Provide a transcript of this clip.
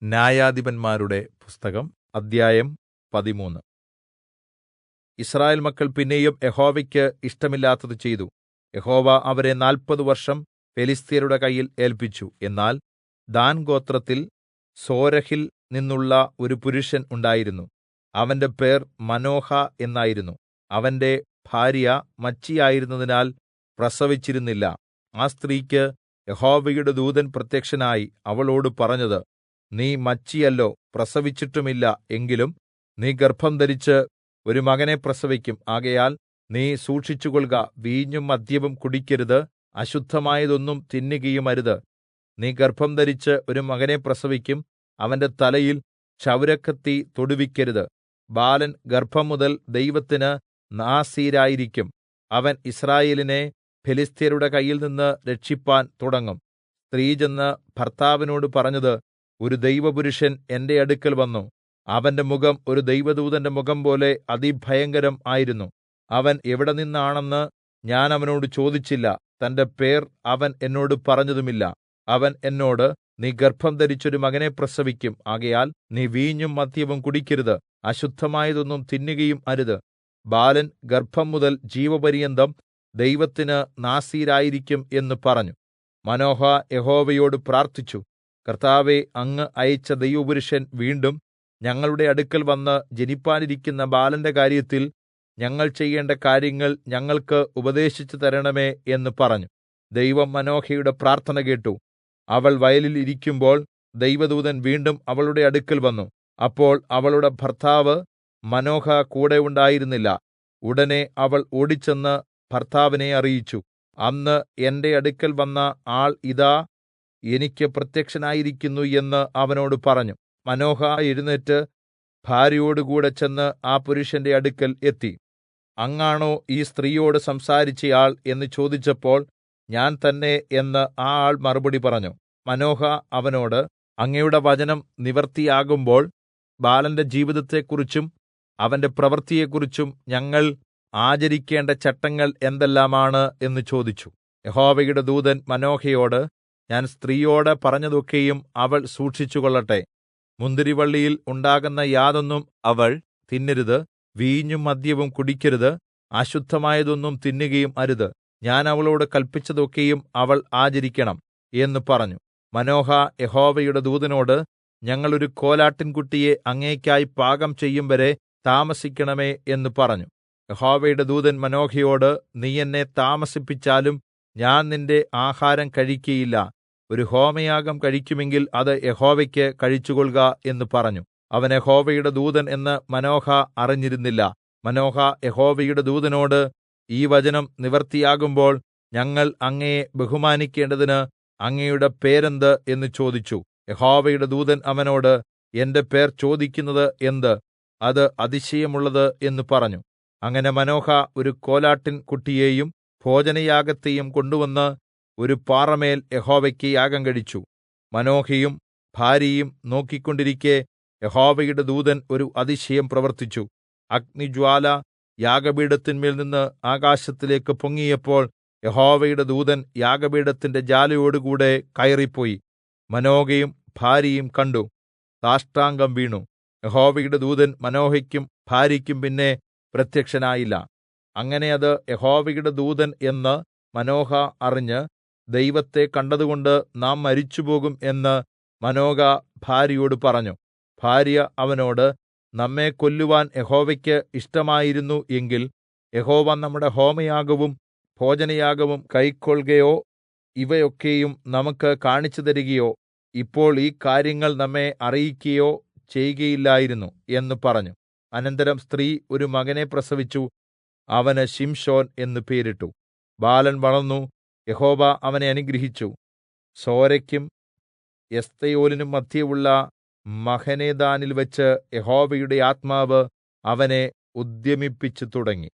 ന്യായാധിപന്മാരുടെ പുസ്തകം അദ്ധ്യായം 13. യിസ്രായേൽ മക്കൾ പിന്നെയും യഹോവയ്ക്ക് ഇഷ്ടമില്ലാത്തത് ചെയ്തു. യഹോവ അവരെ 40 വർഷം ഫെലിസ്ത്യരുടെ കയ്യിൽ ഏല്പിച്ചു. എന്നാൽ ദാൻ ഗോത്രത്തിൽ സോരഹിൽ നിന്നുള്ള ഒരു പുരുഷൻ ഉണ്ടായിരുന്നു. അവന്റെ പേർ മാനോഹ എന്നായിരുന്നു. അവന്റെ ഭാര്യ മച്ചിയായിരുന്നതിനാൽ പ്രസവിച്ചിരുന്നില്ല. ആ സ്ത്രീക്ക് യഹോവയുടെ ദൂതൻ പ്രത്യക്ഷനായി അവളോട് പറഞ്ഞത്, നീ മച്ചിയല്ലോ, പ്രസവിച്ചിട്ടുമില്ല. എങ്കിലും നീ ഗർഭംധരിച്ച് ഒരു മകനെ പ്രസവിക്കും. ആകയാൽ നീ സൂക്ഷിച്ചുകൊൾക. വീഞ്ഞും മദ്യവും കുടിക്കരുത്, അശുദ്ധമായതൊന്നും തിന്നുകയുമരുത്. നീ ഗർഭംധരിച്ച് ഒരു മകനെ പ്രസവിക്കും. അവന്റെ തലയിൽ ക്ഷൗരക്കത്തി തൊടുവിക്കരുത്. ബാലൻ ഗർഭംമുതൽ ദൈവത്തിന് നാസീരായിരിക്കും. അവൻ യിസ്രായേലിനെ ഫെലിസ്ത്യരുടെ കയ്യിൽനിന്ന് രക്ഷിപ്പാൻ തുടങ്ങും. സ്ത്രീ ചെന്ന് ഭർത്താവിനോട് പറഞ്ഞത്, ഒരു ദൈവപുരുഷൻ എന്റെ അടുക്കൽ വന്നു. അവന്റെ മുഖം ഒരു ദൈവദൂതന്റെ മുഖംപോലെ അതിഭയങ്കരം ആയിരുന്നു. അവൻ എവിടെ നിന്നാണെന്ന് ഞാൻ അവനോട് ചോദിച്ചില്ല. തന്റെ പേർ അവൻ എന്നോട് പറഞ്ഞതുമില്ല. അവൻ എന്നോട്, നീ ഗർഭംധരിച്ചൊരു മകനെ പ്രസവിക്കും. ആകയാൽ നീ വീഞ്ഞും മദ്യവും കുടിക്കരുത്, അശുദ്ധമായതൊന്നും തിന്നുകയും അരുത്. ബാലൻ ഗർഭംമുതൽ ജീവപര്യന്തം ദൈവത്തിന് നാസീരായിരിക്കും എന്ന് പറഞ്ഞു. മാനോഹ യഹോവയോട് പ്രാർത്ഥിച്ചു, കർത്താവേ, അങ്ങ് അയച്ച ദൈവപുരുഷൻ വീണ്ടും ഞങ്ങളുടെ അടുക്കൽ വന്ന് ജനിപ്പാനിരിക്കുന്ന ബാലന്റെ കാര്യത്തിൽ ഞങ്ങൾ ചെയ്യേണ്ട കാര്യങ്ങൾ ഞങ്ങൾക്ക് ഉപദേശിച്ചു തരണമേ എന്ന് പറഞ്ഞു. ദൈവം മാനോഹയുടെ പ്രാർത്ഥന കേട്ടു. അവൾ വയലിൽ ഇരിക്കുമ്പോൾ ദൈവദൂതൻ വീണ്ടും അവളുടെ അടുക്കൽ വന്നു. അപ്പോൾ അവളുടെ ഭർത്താവ് മാനോഹ കൂടെ ഉണ്ടായിരുന്നില്ല. ഉടനെ അവൾ ഓടിച്ചെന്ന് ഭർത്താവിനെ അറിയിച്ചു. അന്ന് എന്റെ അടുക്കൽ വന്ന ആൾ ഇതാ എനിക്ക് പ്രത്യക്ഷനായിരിക്കുന്നു എന്ന് അവനോട് പറഞ്ഞു. മാനോഹ എഴുന്നേറ്റ് ഭാര്യയോടുകൂടെ ചെന്ന് ആ പുരുഷന്റെ അടുക്കൽ എത്തി. അങ്ങാണോ ഈ സ്ത്രീയോട് സംസാരിച്ചയാൾ എന്ന് ചോദിച്ചപ്പോൾ, ഞാൻ തന്നെ എന്ന് ആ ആൾ മറുപടി പറഞ്ഞു. മാനോഹ അവനോട്, അങ്ങയുടെ വചനം നിവൃത്തിയാകുമ്പോൾ ബാലന്റെ ജീവിതത്തെക്കുറിച്ചും അവന്റെ പ്രവൃത്തിയെക്കുറിച്ചും ഞങ്ങൾ ആചരിക്കേണ്ട ചട്ടങ്ങൾ എന്തെല്ലാമാണ് എന്ന് ചോദിച്ചു. യഹോവയുടെ ദൂതൻ മാനോഹയോട്, ഞാൻ സ്ത്രീയോട് പറഞ്ഞതൊക്കെയും അവൾ സൂക്ഷിച്ചുകൊള്ളട്ടെ. മുന്തിരിവള്ളിയിൽ ഉണ്ടാകുന്ന യാതൊന്നും അവൾ തിന്നരുത്, വീഞ്ഞും മദ്യവും കുടിക്കരുത്, അശുദ്ധമായതൊന്നും തിന്നുകയും അരുത്. ഞാൻ അവളോട് കല്പിച്ചതൊക്കെയും അവൾ ആചരിക്കണം എന്ന് പറഞ്ഞു. മാനോഹ യഹോവയുടെ ദൂതനോട്, ഞങ്ങൾ ഒരു കോലാട്ടിൻകുട്ടിയെ അങ്ങേയ്ക്കായി പാകം ചെയ്യും വരെ താമസിക്കണമേ എന്ന് പറഞ്ഞു. യഹോവയുടെ ദൂതൻ മാനോഹയോട്, നീ എന്നെ താമസിപ്പിച്ചാലും ഞാൻ നിന്റെ ആഹാരം കഴിക്കയില്ല. ഒരു ഹോമയാഗം കഴിക്കുമെങ്കിൽ അത് യഹോവയ്ക്ക് കഴിച്ചുകൊൾക എന്ന് പറഞ്ഞു. അവൻ യഹോവയുടെ ദൂതൻ എന്ന് മാനോഹ അറിഞ്ഞിരുന്നില്ല. മാനോഹ യഹോവയുടെ ദൂതനോട്, ഈ വചനം നിവൃത്തിയാകുമ്പോൾ ഞങ്ങൾ അങ്ങയെ ബഹുമാനിക്കേണ്ടതിന് അങ്ങയുടെ പേരെന്ത് എന്ന് ചോദിച്ചു. യഹോവയുടെ ദൂതൻ അവനോട്, എന്റെ പേർ ചോദിക്കുന്നത് എന്ത്? അത് അതിശയമുള്ളത് എന്ന് പറഞ്ഞു. അങ്ങനെ മാനോഹ ഒരു കോലാട്ടിൻ കുട്ടിയെയും ഭോജനയാഗത്തെയും കൊണ്ടുവന്ന് ഒരു പാറമേൽ യഹോവയ്ക്ക് യാഗം കഴിച്ചു. മാനോഹയും ഭാര്യയും നോക്കിക്കൊണ്ടിരിക്കെ യഹോവയുടെ ദൂതൻ ഒരു അതിശയം പ്രവർത്തിച്ചു. അഗ്നിജ്വാല യാഗപീഠത്തിന്മേൽ നിന്ന് ആകാശത്തിലേക്ക് പൊങ്ങിയപ്പോൾ യഹോവയുടെ ദൂതൻ യാഗപീഠത്തിന്റെ ജ്വാലയോടുകൂടെ കയറിപ്പോയി. മാനോഹയും ഭാര്യയും കണ്ടു, സാഷ്ടാംഗം വീണു. യഹോവയുടെ ദൂതൻ മാനോഹയ്ക്കും ഭാര്യയ്ക്കും പിന്നെ പ്രത്യക്ഷനായില്ല. അങ്ങനെ അത് യഹോവയുടെ ദൂതൻ എന്ന് മാനോഹ അറിഞ്ഞ്, ദൈവത്തെ കണ്ടതുകൊണ്ട് നാം മരിച്ചുപോകും എന്ന് മാനോഹ ഭാര്യയോട് പറഞ്ഞു. ഭാര്യ അവനോട്, നമ്മെ കൊല്ലുവാൻ യഹോവയ്ക്ക് ഇഷ്ടമായിരുന്നു എങ്കിൽ യഹോവ നമ്മുടെ ഹോമയാഗവും ഭോജനയാഗവും കൈക്കൊൾകയോ ഇവയൊക്കെയും നമുക്ക് കാണിച്ചു തരികയോ ഇപ്പോൾ ഈ കാര്യങ്ങൾ നമ്മെ അറിയിക്കയോ ചെയ്കയില്ലായിരുന്നു എന്ന് പറഞ്ഞു. അനന്തരം സ്ത്രീ ഒരു മകനെ പ്രസവിച്ചു. അവന് ശിംശോൻ എന്ന് പേരിട്ടു. ബാലൻ വളർന്നു. യഹോവ അവനെ അനുഗ്രഹിച്ചു. സോരയ്ക്കും എസ്തയോലിനും മദ്ധ്യേയുള്ള മഹനേദാനിൽ വെച്ച് യഹോവയുടെ ആത്മാവ് അവനെ ഉദ്യമിപ്പിച്ചു തുടങ്ങി.